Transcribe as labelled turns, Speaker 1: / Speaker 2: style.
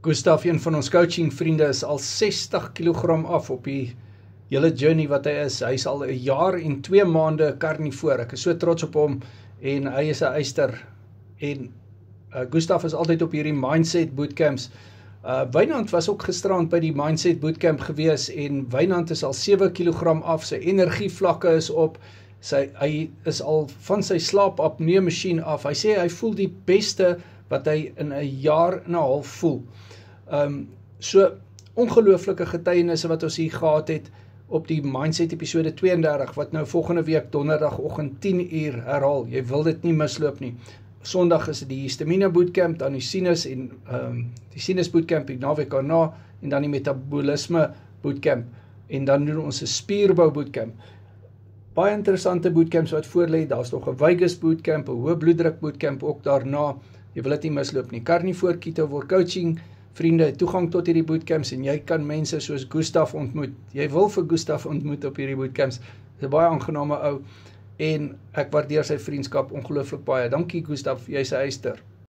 Speaker 1: Gustav, een van ons coaching vriende, is al 60 kg af op die hele journey wat hy is. Hy is al 1 jaar en 2 maande karnivoor. Ek is so trots op hom en hy is 'n eyster. En Gustav is altyd op hierdie mindset bootcamps. Wynand was ook gisterand by die mindset bootcamp gewees en Wynand is al 7 kg af, sy energievlakke is op, hy is al van sy slaapapnee masjien af. Hy sê hy voel die beste wat hy in 'n jaar en 'n half voel. So ongelooflike getuienisse wat ons hier gehad het op die Mindset episode 32, wat nou volgende week donderdagoggend 10 uur herhaal. Jy wil dit nie misloop nie. Sondag is die Histamina Bootcamp, dan die Sinus en die Sinus Bootcamp die naweek daarna, en dan die Metabolisme Bootcamp, en dan doen ons 'n Spierbou Bootcamp. Baie interessante bootcamps wat voorlê. Daar's nog 'n Vegas Bootcamp, 'n hoë bloeddruk bootcamp ook daarna. Jy wil dit nie misloop nie. Carnivore Ketovore Coaching vriende, toegang tot hierdie bootcamps, en jy kan mense soos Gustav ontmoet. Jy wil vir Gustav ontmoet op hierdie bootcamps. Dis 'n baie aangename ou, en ek waardeer sy vriendskap ongelooflik baie. Dankie Gustav, jy's 'n eyster.